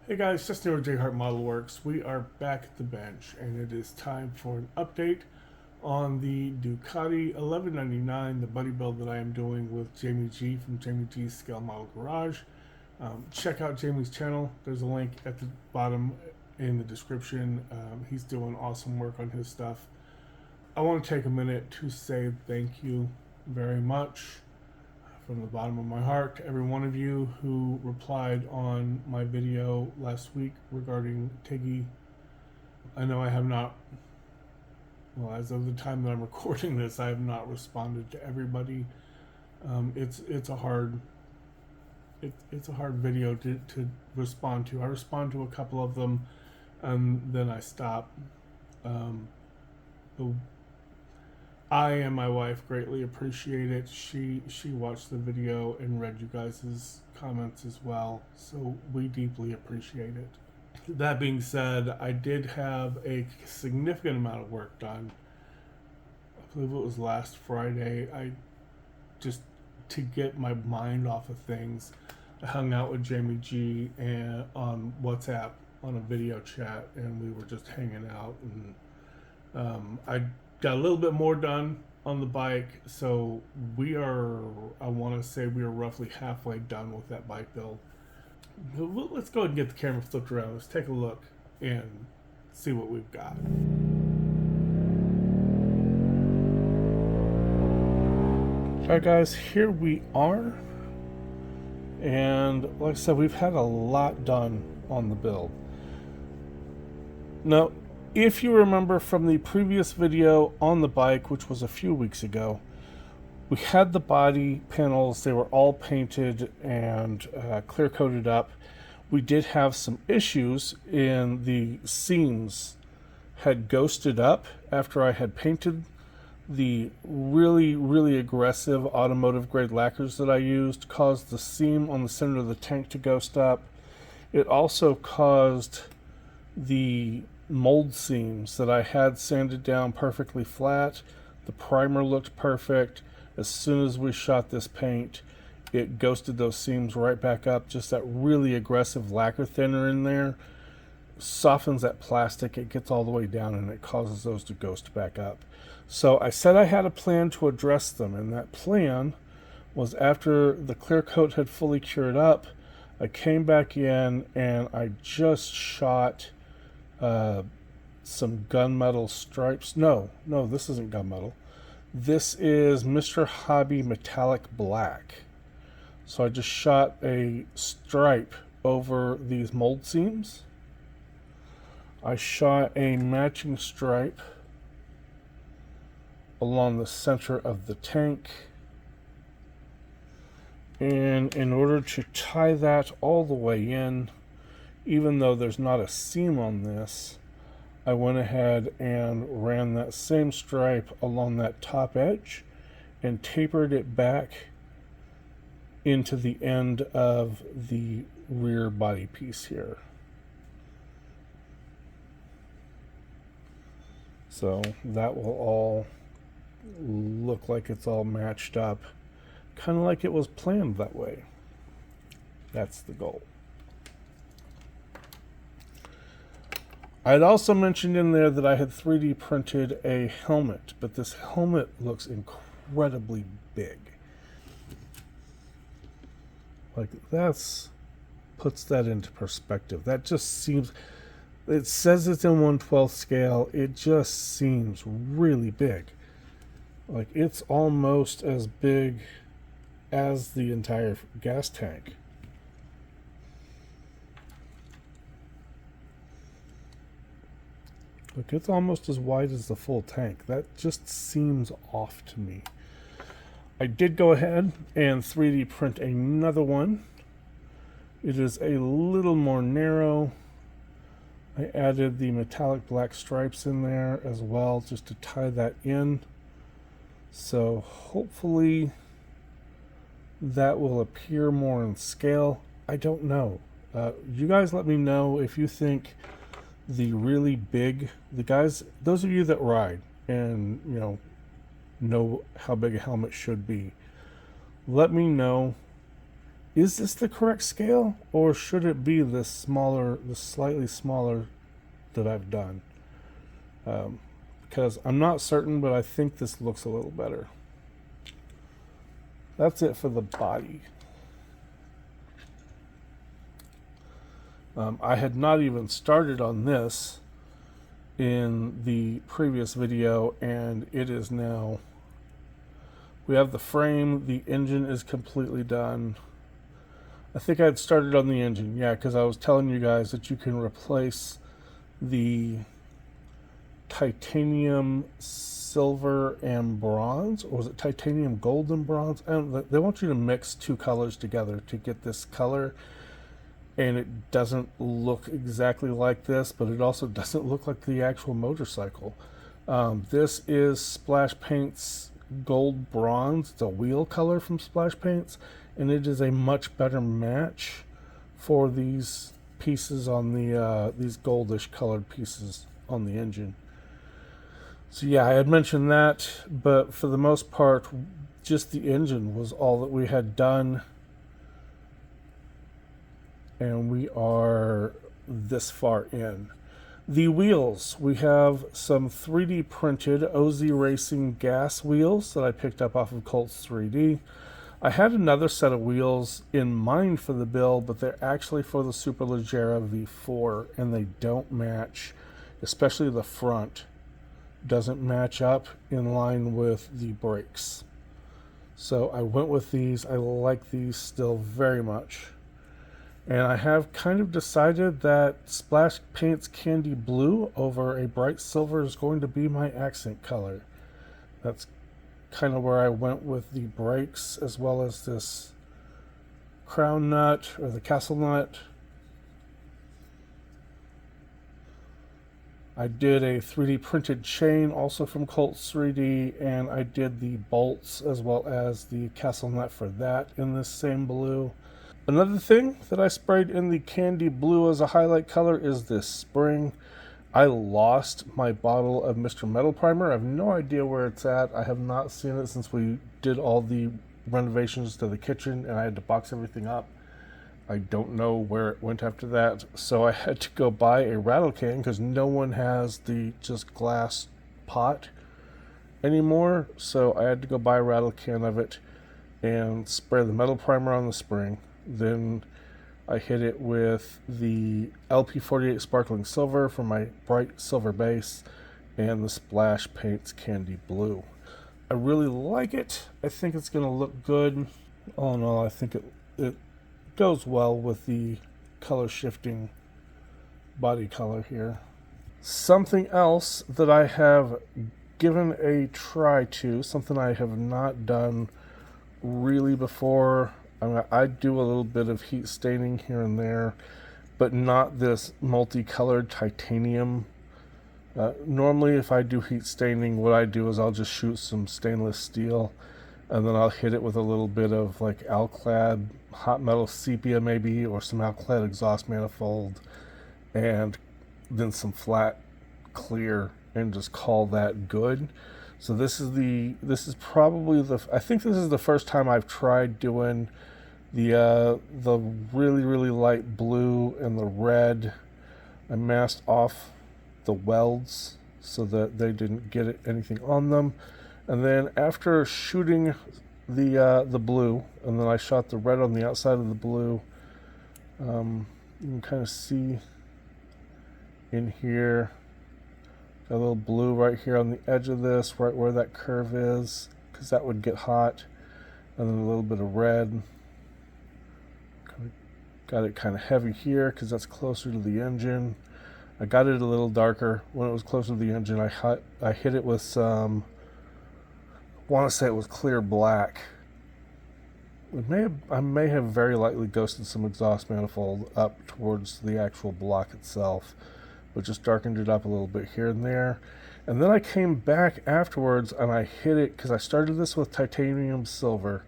Hey guys, just here with JHart Modelworks. We are back at the bench and it is time for an update on the Ducati 1199, the buddy build that I am doing with Jamie G from Jamie G's Scale Model Garage. Check out Jamie's channel. There's a link at the bottom in the description. He's doing awesome work on his stuff. I want to take a minute to say thank you very much from the bottom of my heart to every one of you who replied on my video last week regarding Tiggy. I know I have not, well, as of the time that I'm recording this, I have not responded to everybody. It's a hard video to respond to. I respond to a couple of them and then I stop. I and my wife greatly appreciate it. She watched the video and read you guys' comments as well, so we deeply appreciate it. That being said, I did have a significant amount of work done. I believe it was last Friday. I just, to get my mind off of things, I hung out with Jamie G and on WhatsApp on a video chat, and we were just hanging out, and I got a little bit more done on the bike, so we are, I want to say we are roughly halfway done with that bike build. Let's go ahead and get the camera flipped around. Let's take a look and see what we've got. Alright guys, here we are, and like I said, we've had a lot done on the build. Now, if you remember from the previous video on the bike, which was a few weeks ago, we had the body panels. They were all painted and clear coated up. We did have some issues in the seams had ghosted up after I had painted. The really aggressive automotive grade lacquers that I used caused the seam on the center of the tank to ghost up. It also caused the mold seams that I had sanded down perfectly flat. The primer looked perfect. As soon as we shot this paint, it ghosted those seams right back up. Just that really aggressive lacquer thinner in there softens that plastic. It gets all the way down and it causes those to ghost back up. So I said I had a plan to address them, and that plan was, after the clear coat had fully cured up, I came back in and I just shot some gunmetal stripes. No, this isn't gunmetal. This is Mr. Hobby Metallic Black. So I just shot a stripe over these mold seams. I shot a matching stripe along the center of the tank. And in order to tie that all the way in, even though there's not a seam on this, I went ahead and ran that same stripe along that top edge and tapered it back into the end of the rear body piece here. So that will all look like it's all matched up, kind of like it was planned that way. That's the goal. I'd also mentioned in there that I had 3D printed a helmet, but this helmet looks incredibly big. Like, puts that into perspective. That just seems, it says it's in 1/12 scale, it just seems really big. Like, it's almost as big as the entire gas tank. Look, it's almost as wide as the full tank. That just seems off to me. I did go ahead and 3D print another one. It is a little more narrow. I added the metallic black stripes in there as well, just to tie that in. So hopefully that will appear more in scale. I don't know. You guys let me know if you think the really big, the guys, those of you that ride and know how big a helmet should be, let me know Is this the correct scale, or should it be this smaller, the slightly smaller that I've done? Because I'm not certain, but I think this looks a little better. That's it for the body. I had not even started on this in the previous video, and it is now. We have the frame, the engine is completely done. I think I had started on the engine, yeah, because I was telling you guys that you can replace the titanium silver and bronze, or was it titanium gold and bronze? They want you to mix two colors together to get this color, and it doesn't look exactly like this, but it also doesn't look like the actual motorcycle. This is Splash Paint's gold bronze. It's a wheel color from Splash Paints, and it is a much better match for these pieces on the these goldish colored pieces on the engine. So yeah, I had mentioned that, but for the most part, just the engine was all that we had done. And we are this far in. The wheels, we have some 3D printed OZ Racing gas wheels that I picked up off of Colts 3D. I had another set of wheels in mind for the build, but they're actually for the Superleggera V4, and they don't match, especially the front doesn't match up in line with the brakes. So I went with these. I like these still very much. And I have kind of decided that Splash Paint's Candy Blue over a bright silver is going to be my accent color. That's kind of where I went with the brakes, as well as this crown nut, or the castle nut. I did a 3D printed chain also from Colts 3D, and I did the bolts as well as the castle nut for that in this same blue. Another thing that I sprayed in the Candy Blue as a highlight color is this spring. I lost my bottle of Mr. Metal Primer. I have no idea where it's at. I have not seen it since we did all the renovations to the kitchen and I had to box everything up. I don't know where it went after that. So I had to go buy a rattle can because no one has the just glass pot anymore. So I had to go buy a rattle can of it and spray the metal primer on the spring. Then I hit it with the LP48 Sparkling Silver for my bright silver base and the Splash Paints Candy Blue. I really like it. I think it's going to look good. All in all, I think it goes well with the color shifting body color here. Something else that I have given a try to, something I have not done really before. I do a little bit of heat staining here and there, but not this multicolored titanium. Normally if I do heat staining, what I do is I'll just shoot some stainless steel and then I'll hit it with a little bit of like Alclad hot metal sepia maybe, or some Alclad exhaust manifold, and then some flat clear, and just call that good. So this is probably I think this is the first time I've tried doing the really light blue and the red. I masked off the welds so that they didn't get anything on them, and then after shooting the blue, and then I shot the red on the outside of the blue. You can kind of see in here, got a little blue right here on the edge of this, right where that curve is, because that would get hot, and then a little bit of red. Got it kind of heavy here because that's closer to the engine. I got it a little darker when it was closer to the engine. I hit it with some, I want to say it was clear black. I may have very lightly ghosted some exhaust manifold up towards the actual block itself, but just darkened it up a little bit here and there. And then I came back afterwards and I hit it, because I started this with titanium silver,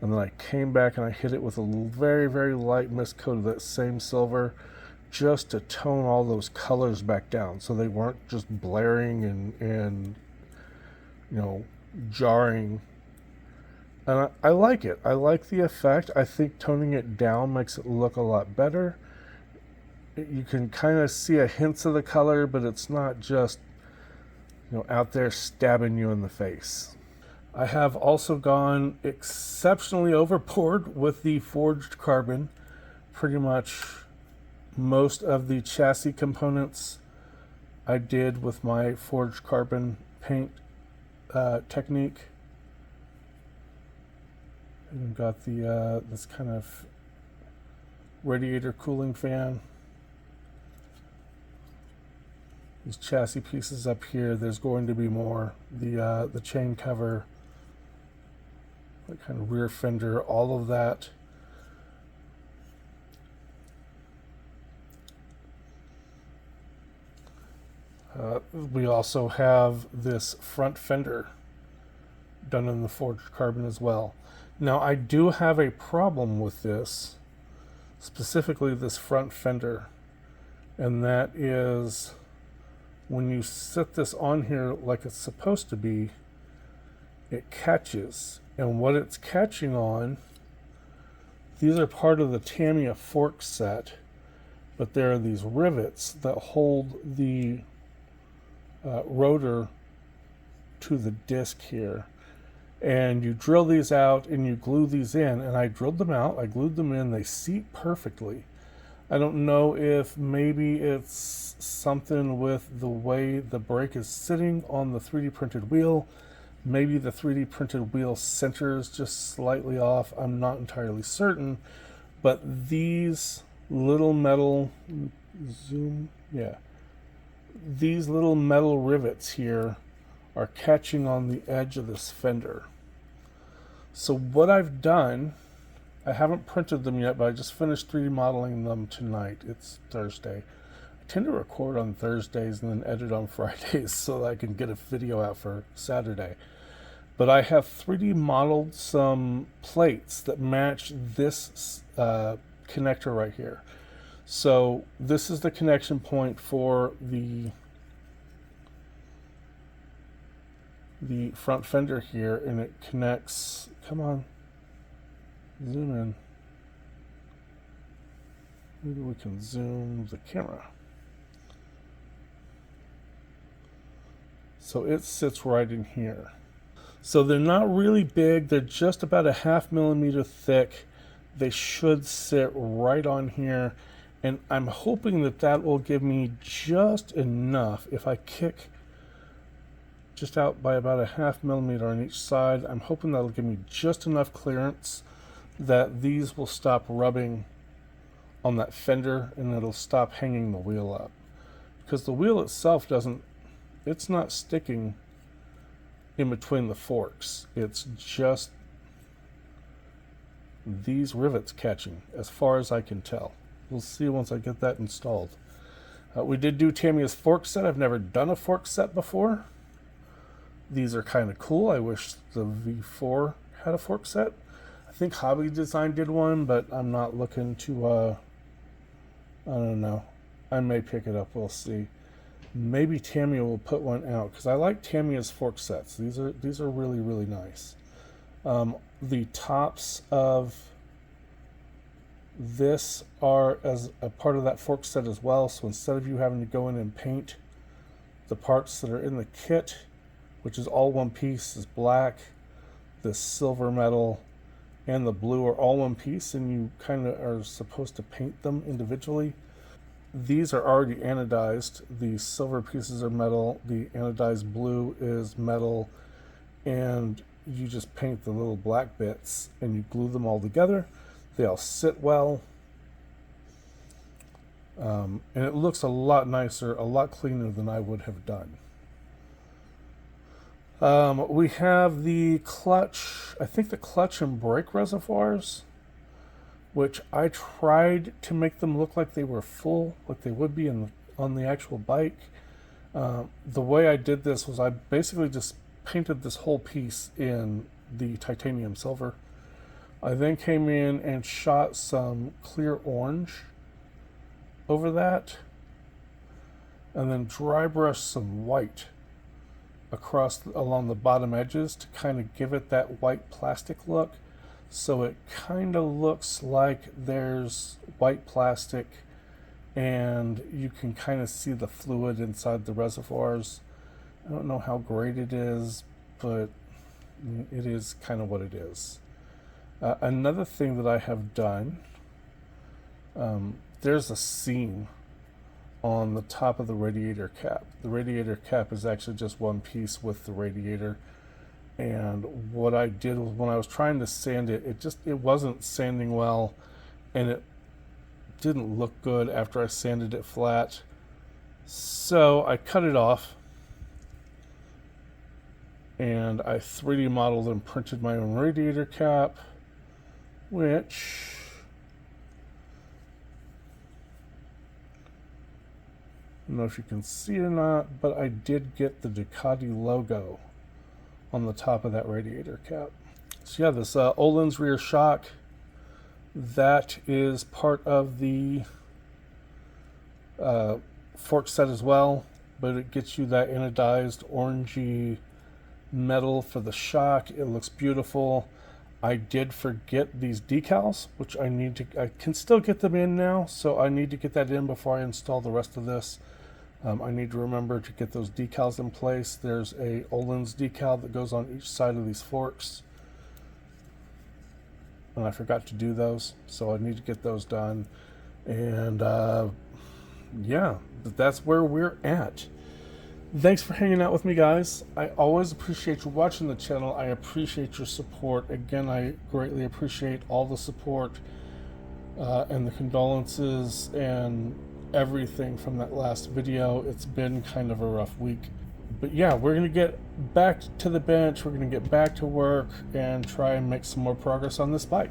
and then I came back and I hit it with a very light mist coat of that same silver, just to tone all those colors back down so they weren't just blaring and jarring. And I like it. I like the effect. I think toning it down makes it look a lot better. You can kind of see a hint of the color, but it's not just, out there stabbing you in the face. I have also gone exceptionally overboard with the forged carbon. Pretty much most of the chassis components I did with my forged carbon paint technique. And got the this kind of radiator cooling fan. These chassis pieces up here, there's going to be more. The chain cover, the kind of rear fender, all of that. We also have this front fender done in the forged carbon as well. Now I do have a problem with this, specifically this front fender, and that is when you set this on here like it's supposed to be, it catches. And what it's catching on, these are part of the Tamiya fork set, but there are these rivets that hold the rotor to the disc here. And you drill these out and you glue these in, and I drilled them out, I glued them in, they seat perfectly. I don't know if maybe it's something with the way the brake is sitting on the 3D printed wheel. Maybe the 3D printed wheel center is just slightly off. I'm not entirely certain, but these little metal these little metal rivets here are catching on the edge of this fender. So what I've done, I haven't printed them yet, but I just finished 3D modeling them tonight. It's Thursday. I tend to record on Thursdays and then edit on Fridays so that I can get a video out for Saturday. But I have 3D modeled some plates that match this connector right here. So this is the connection point for the front fender here, and it connects, come on, zoom in. Maybe we can zoom the camera. So it sits right in here. So they're not really big, they're just about a 0.5 millimeter thick. They should sit right on here, and I'm hoping that that will give me just enough. If I kick just out by about a 0.5 millimeter on each side, I'm hoping that'll give me just enough clearance that these will stop rubbing on that fender and it'll stop hanging the wheel up. Because the wheel itself it's not sticking in between the forks. It's just these rivets catching, as far as I can tell. We'll see once I get that installed. We did do Tamiya's fork set. I've never done a fork set before. These are kind of cool. I wish the V4 had a fork set. I think Hobby Design did one, but I'm not looking to, I don't know. I may pick it up, we'll see. Maybe Tamiya will put one out, because I like Tamiya's fork sets. These are really, really nice. The tops of this are as a part of that fork set as well, so instead of you having to go in and paint the parts that are in the kit, which is all one piece, is black, the silver metal, and the blue are all one piece, and you kind of are supposed to paint them individually. These are already anodized. The silver pieces are metal, the anodized blue is metal, and you just paint the little black bits and you glue them all together. They all sit well, and it looks a lot nicer, a lot cleaner than I would have done. We have the clutch, I think the clutch and brake reservoirs, which I tried to make them look like they were full, like they would be on the actual bike. The way I did this was I basically just painted this whole piece in the titanium silver. I then came in and shot some clear orange over that, and then dry brushed some white across along the bottom edges to kind of give it that white plastic look. So it kind of looks like there's white plastic and you can kind of see the fluid inside the reservoirs. I don't know how great it is, but it is kind of what it is. Another thing that I have done, there's a seam on the top of the radiator cap. The radiator cap is actually just one piece with the radiator. And what I did was when I was trying to sand it, it wasn't sanding well, and it didn't look good after I sanded it flat. So I cut it off and I 3D modeled and printed my own radiator cap, which I don't know if you can see it or not, but I did get the Ducati logo on the top of that radiator cap. So yeah, this Öhlins rear shock, that is part of the fork set as well, but it gets you that anodized orangey metal for the shock. It looks beautiful. I did forget these decals, which I can still get them in now, so I need to get that in before I install the rest of this. I need to remember to get those decals in place. There's a Öhlins decal that goes on each side of these forks, and I forgot to do those, so I need to get those done. And yeah, that's where we're at. Thanks for hanging out with me, guys. I always appreciate you watching the channel. I appreciate your support. Again, I greatly appreciate all the support and the condolences and everything from that last video. It's been kind of a rough week, but yeah, we're gonna get back to the bench. We're gonna get back to work and try and make some more progress on this bike.